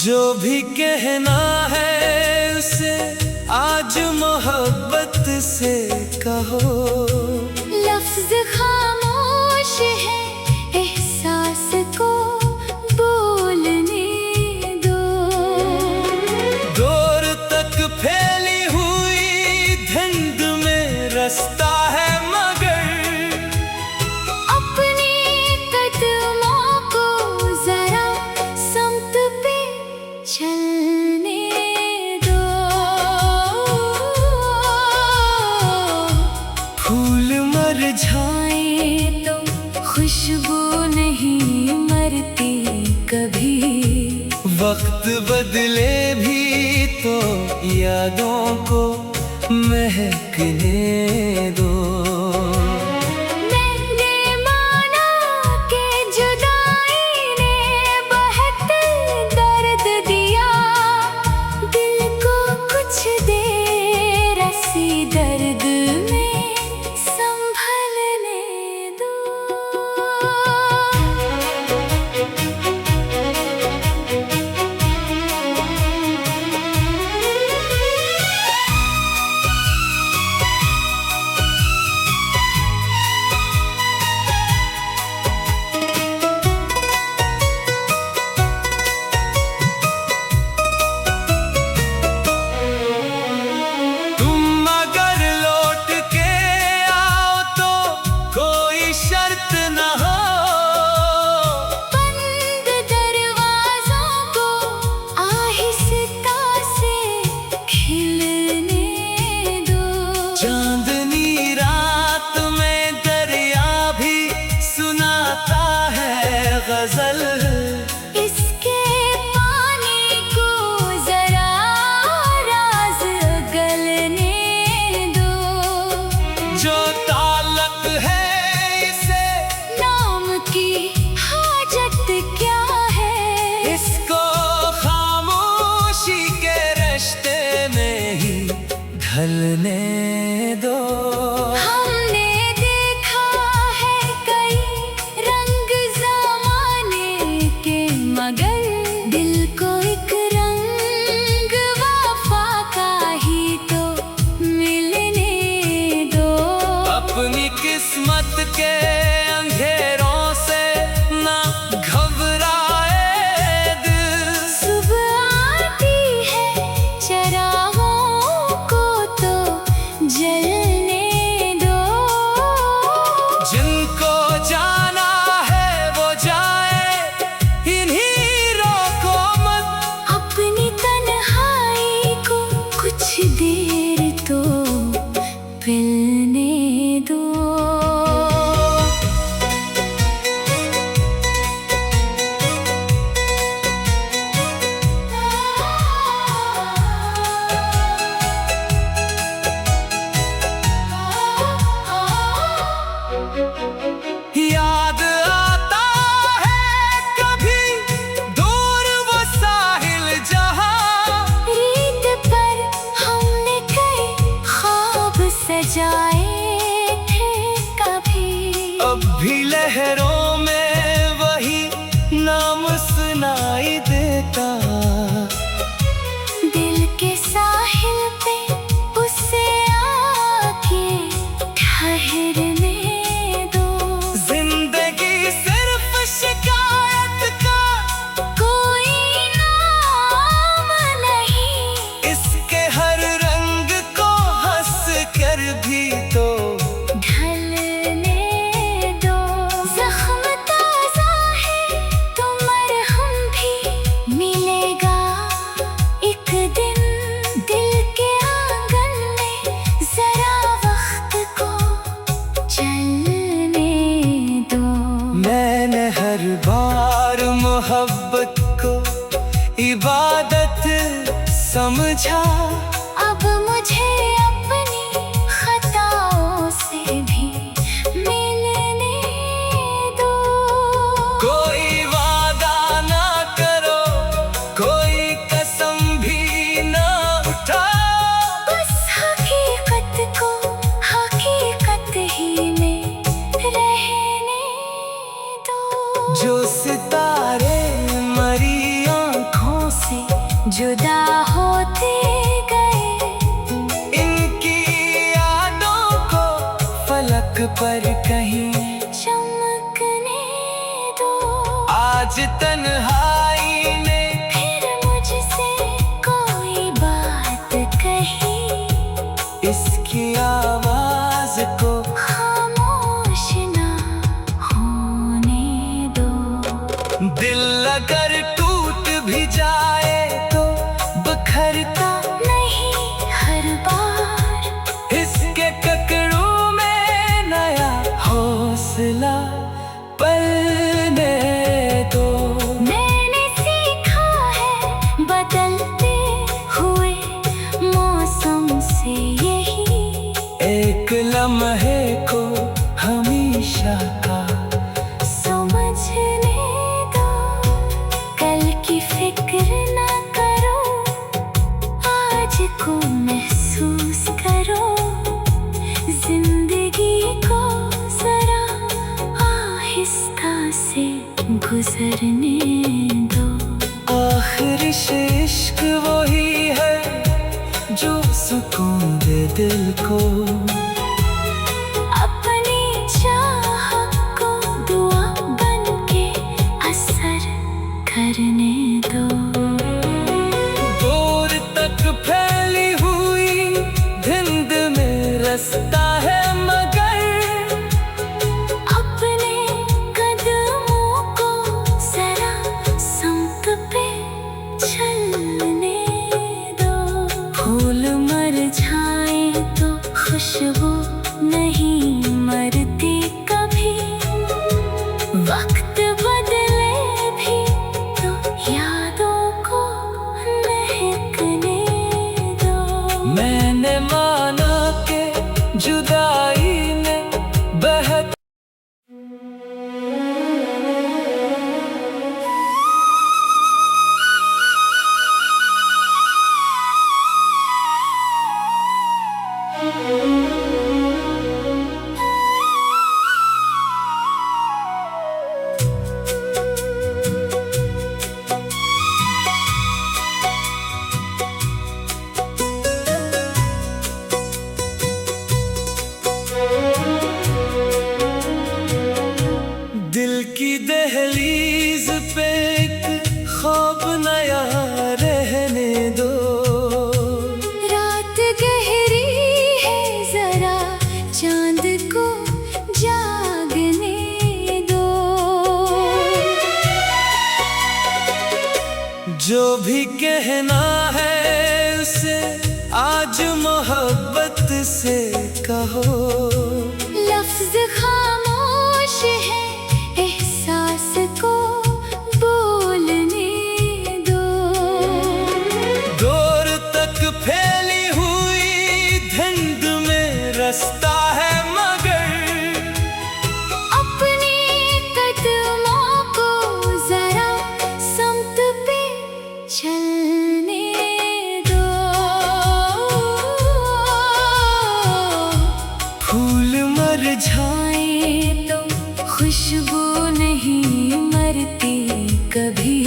जो भी कहना है उसे आज मोहब्बत से कहो। लफ्ज खामोश है, एहसास को बोलने दो। दूर तक फैली हुई धुंध में रास्ता है, मगर अपने कदमों को जरा समत पे चलने दो। फूल मुरझाए तो खुशबू नहीं मरती कभी। वक्त बदले भी तो यादों को महकने दो। मैंने माना कि जुदाई ने बहुत दर्द दिया, दिल को कुछ देर ऐसी दर्द में संभलने दो। तुम अगर लौट के आओ तो कोई शर्त न हो। बंद दरवाजों को आहिस्ता से खिलने दो। चांदनी रात में दरिया भी सुनाता है गजल। इसके पानी को जरा राज गलने दो। जो ताल्लुक है इसे नाम की हाजत क्या है, इसको खामोशी के रिश्ते में ही ढलने दो। हमने देखा है कई रंग ज़माने के, मगर दिल को एक रंग वफा का ही तो मिलने दो। अपनी किस्मत के अंधेरों से ना घबराए दिल। सुबह आती है चरागों को तो जलने दो। जिनको जाना है वो जाए, इन्हीं रोको मत। अपनी तन्हाई को कुछ देर तो पिलने दो। याद आता है कभी दूर वो साहिल जहां। रीत पर हमने कई ख्वाब सजाए थे कभी। अब भी लहरों में वही नाम सुनाई देता। दिल के साहिल पे उसे आके ठहरने दो। जिंदगी सिर्फ शिकायत का कोई नाम नहीं, इसके हर रंग को हंस कर भी तो ढलने दो। जख्म ताजा है तो मरहम भी मिलेगा एक दिन। दिल के आंगन में जरा वक्त को चलने दो। मैंने हर बार मोहब्बत को इबादत समझा। अब मुझे अपनी खताओं से भी मिलने दो। कोई वादा ना करो, कोई कसम भी ना उठाओ। बस हकीकत को हकीकत ही में रहने दो। जो सितारे मरी आँखों से आज तन्हाई ने फिर मुझसे कोई बात कही, इसकी आवाज को खामोश ना होने दो। दिल अगर टूट भी जाए तो बिखरता नहीं हर बार, इसके ककड़ों में नया हौसला पलने दो। मैंने सीखा है बदलते हुए मौसम से यही, एक लम्हे को हमेशा का समझने दो। कल की फिक्र ना करो, आज को महसूस करो। जिंदगी को जरा आहिस्ता से गुजरने दो। आखिर इश्क वही है जो सुकून दे दिल को, अपनी चाह को दुआ बन के असर करने दो। दूर तक फैली हुई धुंध में रास्ता है मगर अपने कदमों को जरा संत पे चलने दो। फूल मर जाए तो खुशबू नहीं मरती कभी, वक्त बदले भी तो यादों को महकने दो। मैंने माना के जुदाई में बहत दिल की दहलीज पे एक ख्वाब नया रहने दो। रात गहरी है जरा चांद को जागने दो। जो भी कहना है उसे आज मोहब्बत से कहो। लफ्ज खामोश है एहसास को बोलने दो। दूर तक फैली हुई धुंध में रास्ता है मगर अपने कदमों को जरा संत पे चलने दो। फूल मर जाए तो खुशबू नहीं मरती कभी,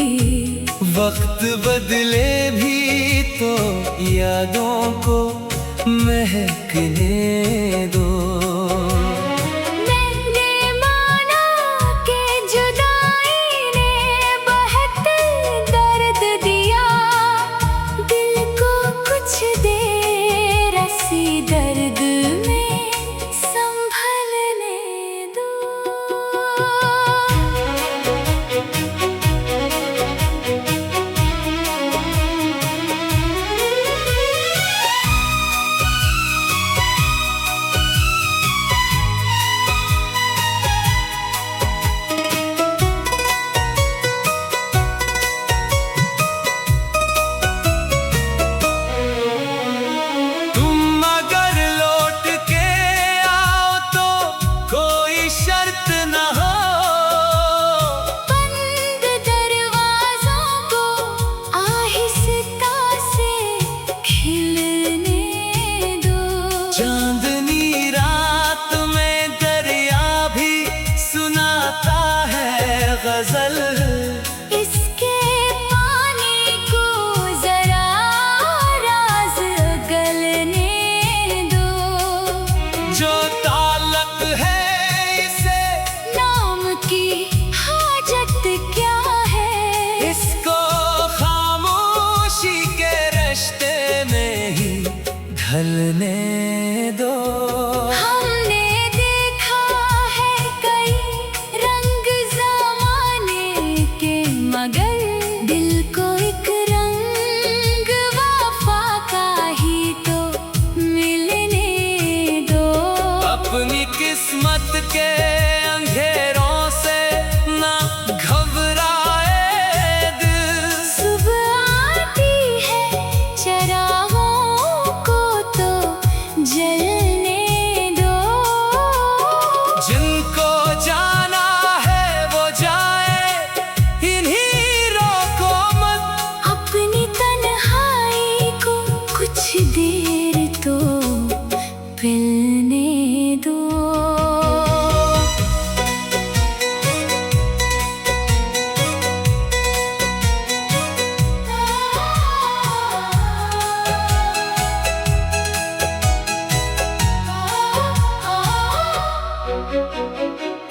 वक्त बदले भी तो यादों को महकने दो। मैंने माना कि जुदाई ने बहुत दर्द दिया, दिल को कुछ देर ऐसी दर्द में संभलने दो। तुम अगर लौट के आओ तो कोई शर्त न हो। बंद दरवाजों को आहिस्ता से खिलने दो। चांदनी रात में दरिया भी सुनाता है गजल। इसके पानी को जरा राज गलने दो। जो ताल्लुक है इसे नाम की हाजत क्या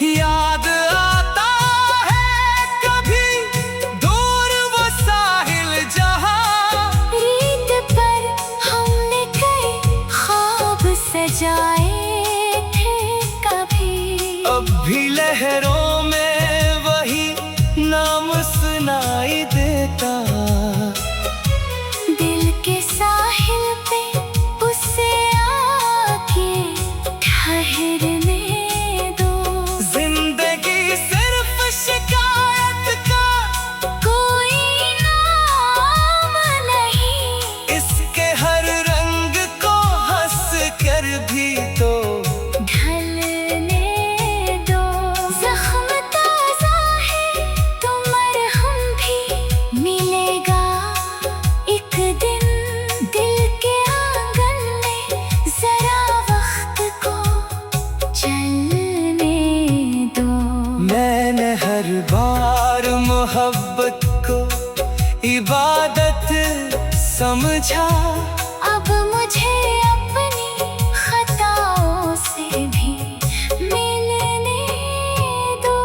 याद आता है कभी दूर वो साहिल जहां, रीत पर हमने कई ख्वाब सजाए थे कभी। अब भी लहरों में वही नाम सुनाई देता। दिल के साहिल पे उसे आके ठहरने दो। जिंदगी सिर्फ शिकायत का कोई नाम नहीं, इसके हर रंग को हंस कर भी तो ढलने दो। जख्म ताजा है तो मरहम भी मिलेगा एक दिन। दिल के आंगन में जरा वक्त को चलने दो। मैंने हर बार मोहब्बत को इबादत समझा। अब मुझे अपनी खताओं से भी मिलने दो।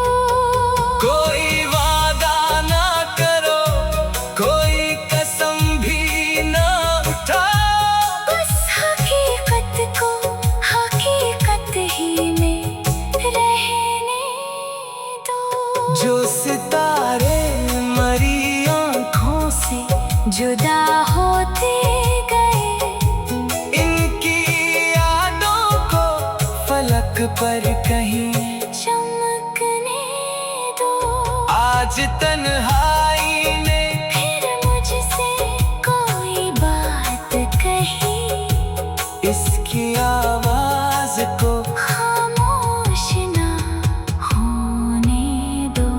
कोई वादा ना करो, कोई कसम भी ना उठाओ। बस हकीकत को हकीकत ही में रहने दो। जो सितारे मरी आँखों से जुदा होते गए, इनकी यादों को फलक पर कहीं चमकने दो। आज तन्हाई ने फिर मुझसे कोई बात कही, इसकी आवाज को खामोश ना होने दो।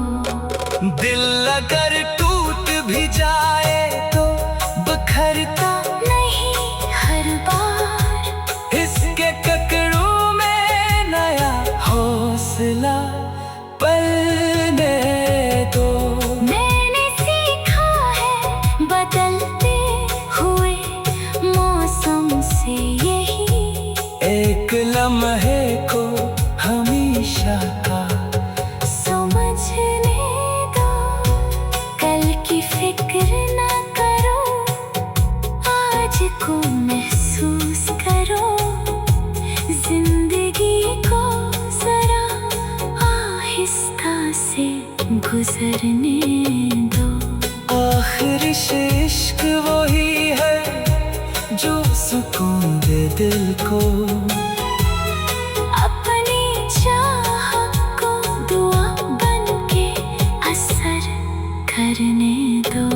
दिल अगर टूट भी जाए तो बिखरता नहीं हर बार, इसके ककड़ों में नया हौसला पलने दो। मैंने सीखा है बदलते हुए मौसम से यही, एक लम्हे को हमेशा का समझने दो। कल की फिक्र ना करो, आज को महसूस करो। जिंदगी को जरा आहिस्ता से गुजरने दो। आखिर इश्क वही है जो सुकून दे दिल को। अपनी चाह को दुआ बन के असर करने दो।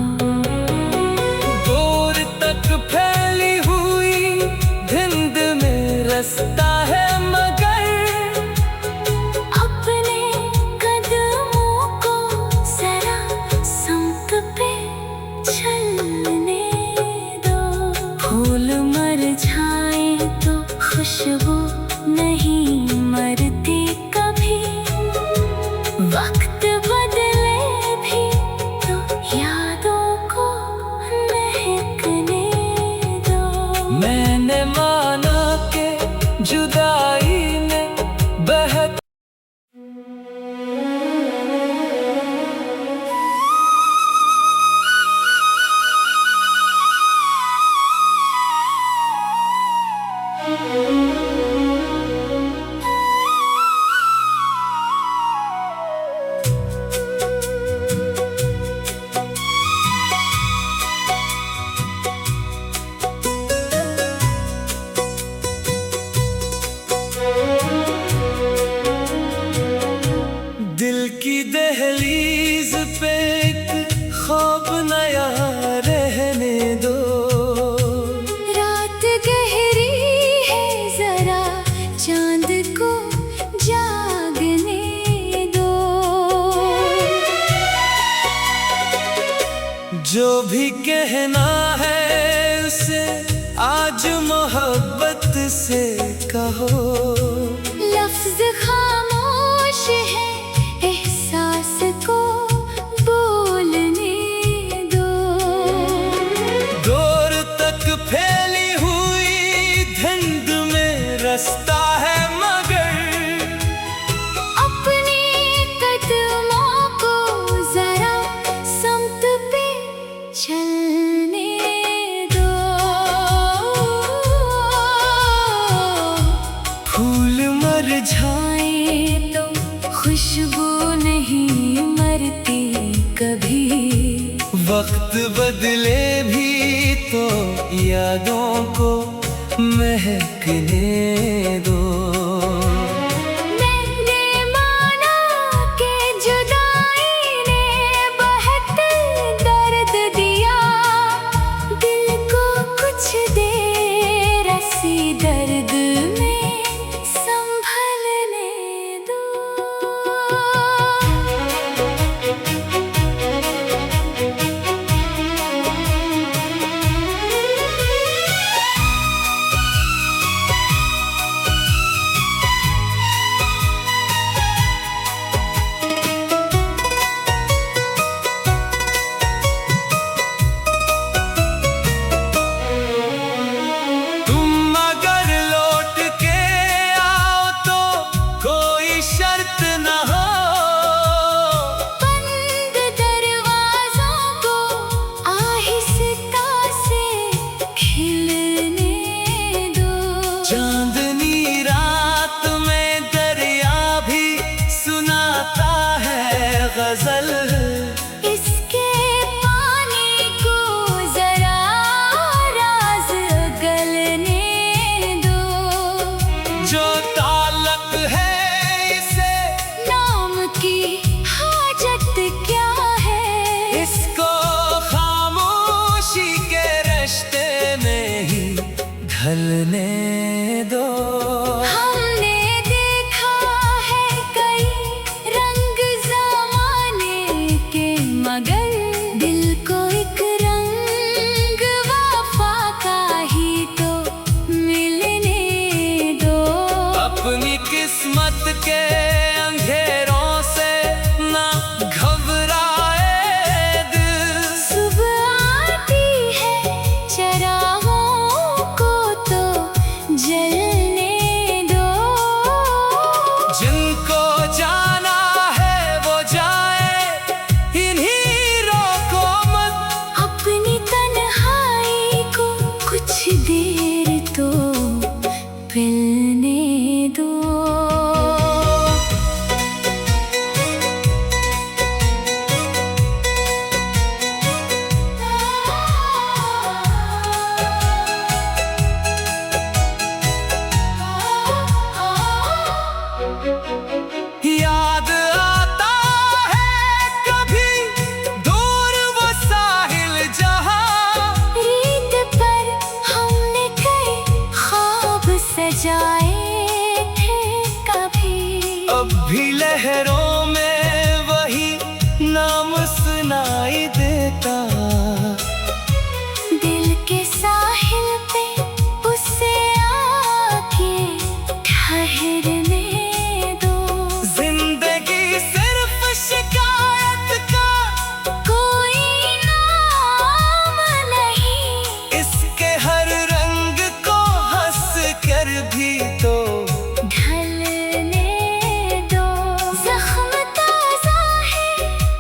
दूर तक फैली हुई धुंध में रास्ता है मगर, अपने कदमों को जरा संत पे चलने दो। फूल मर जाए तो खुशबू नहीं मरती कभी। वक्त बदले भी तो यादों को महकने दो। मैंने माना के जुदाई ने बहक दिल की दहलीज पे एक ख्वाब नया रहने दो। रात गहरी है जरा चांद को जागने दो। जो भी कहना है उसे आज मोहब्बत से कहो। लफ्ज खामोश है एहसास को बोलने दो। दूर तक फैली हुई धुंध में रास्ता है मगर, अपनी खुशबू नहीं मरती कभी। वक्त बदले भी तो यादों को महकने दो। मैंने माना कि जुदाई ने बहुत दर्द दिया, दिल को कुछ देर ऐसी दर्द में संभलने दो। चांदनी रात में दरिया भी सुनाता है गजल। इसके पानी को जरा राज गलने दो। जो ताल्लुक है इसे नाम की हाजत क्या है, इसको खामोशी के रिश्ते में ही ढलने दो। हमने देखा है कई रंग ज़माने के, मगर दिल को एक रंग वफा का ही तो मिलने दो। अपनी किस्मत के अंधेरों से ना घबराए दिल। सुबह आती है चरागों को तो जलने दो। जिनको जाना है वो जाए, इन्हीं रोको मत। अपनी तन्हाई को कुछ देर तो पिलने दो। याद आता है कभी दूर वो साहिल जहां, रीत पर हमने कई ख्वाब सजाए थे कभी। अब भी लहरों में वही नाम सुनाई देता। दिल के साहिल पे उसे आके ठहरने दो। जिंदगी सिर्फ शिकायत का कोई नाम नहीं, इसके हर रंग को हंस कर भी तो ढलने दो। जख्म ताजा है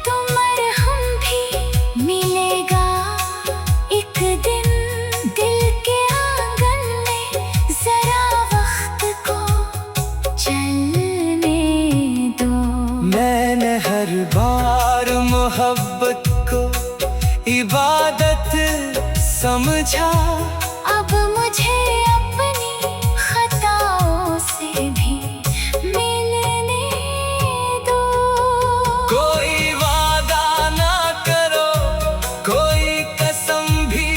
तो मरहम भी मिलेगा एक दिन। दिल के आंगन में जरा वक्त को चलने दो। मैंने हर बार मोहब्बत को इबादत समझा। अब मुझे अपनी खताओं से भी मिलने दो। कोई वादा ना करो, कोई कसम भी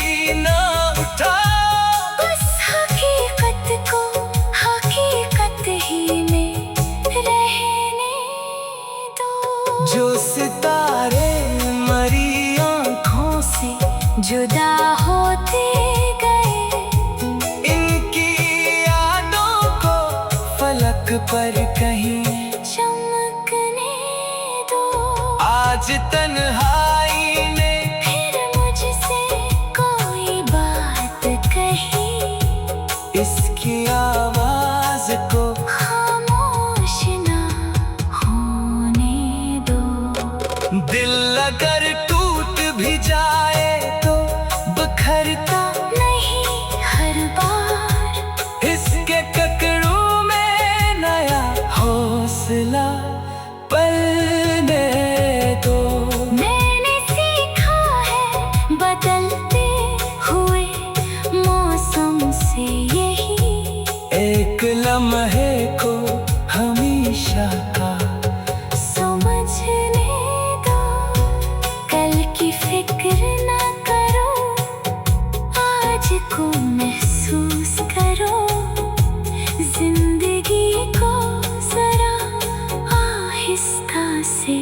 ना उठाओ। उस हकीकत को हकीकत ही में रहने दो। जो सितारे मरी आँखों से जुदा होते गए, इनकी यादों को फलक पर कहीं चमकने दो। आज तन्हाई ने फिर मुझसे कोई बात कही, इसकी आवाज को खामोश ना होने दो। दिल अगर टूट भी जाए तो बखरता नहीं हर बार, इसके ककड़ों में नया हौसला से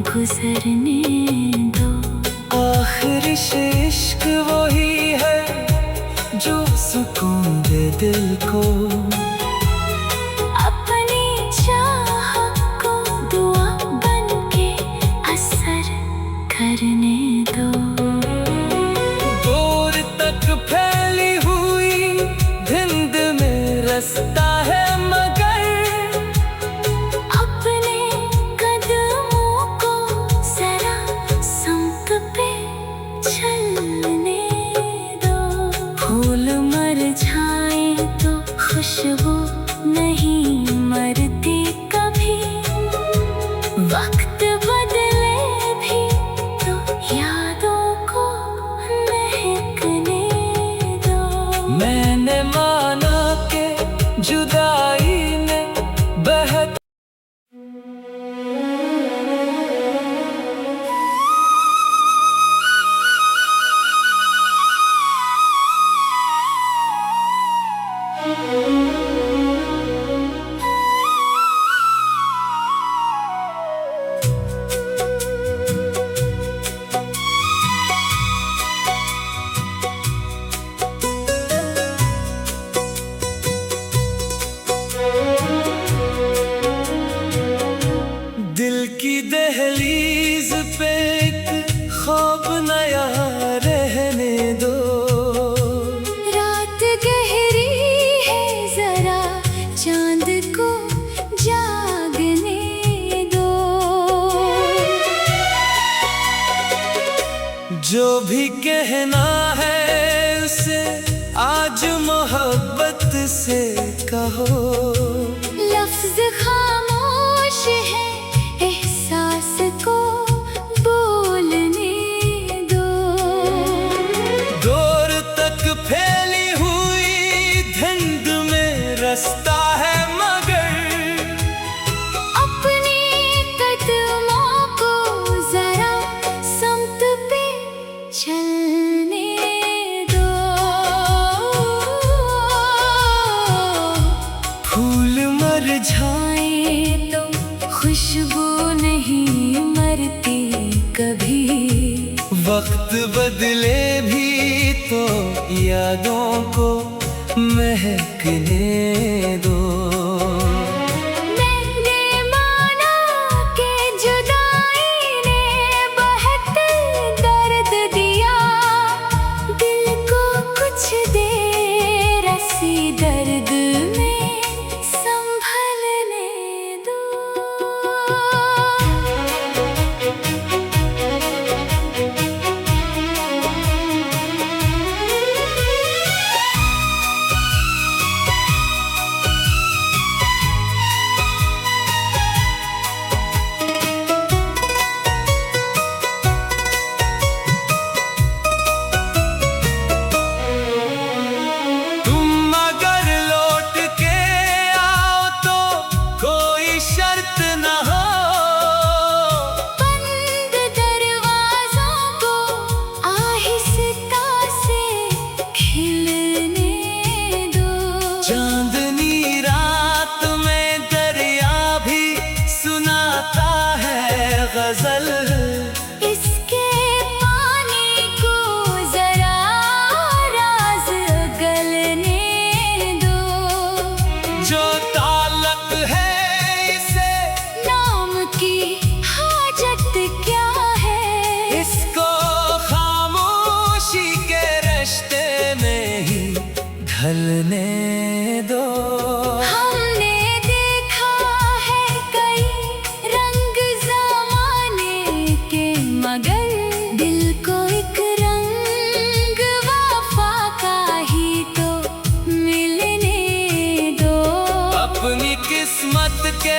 गुजरने दो। आखिरी इश्क वही है जो सुकून दे दिल को। अपनी चाह को दुआ बन के असर करने दो। दूर तक फैली हुई धुंध में रास्ता है मगर अपने कदमों को जरा संत पे चलने दो। फूल मुरझाए तो खुशबू नहीं मरती कभी। वक्त बदले भी तो यादों को महकने दो। मैंने माना के जुदाई ने बहत दिल की दहलीज पे एक ख्वाब नया रहने दो। रात गहरी है जरा चांद को जागने दो। जो भी कहना है उसे आज मोहब्बत से कहो। लफ्ज खामोश है एहसास को बोलने दो। दूर तक फैली हुई धुंध में रास्ता है मगर अपने कदमों को जरा संत पे चलने दो। फूल मुरझाए तो खुशबू नहीं मरती कभी। वक्त बदले भी तो यादों को महकने दो। मैंने माना के जुदाई ने बहुत दर्द दिया। दिल को कुछ देर ऐसी दर्द में संभलने दो। तुम अगर लौट के आओ तो कोई शर्त न हो। बंद दरवाजों को आहिस्ता से खिलने दो। चांदनी रात में दरिया भी सुनाता है गजल। इसके पानी को जरा राज गलने दो। जो ताल्लुक है इसे नाम की हाजत क्या है। इसको खामोशी के रिश्ते में ही ढलने दो। हमने देखा है कई रंग ज़माने के मगर दिल को एक रंग वफा का ही तो मिलने दो। अपनी किस्मत के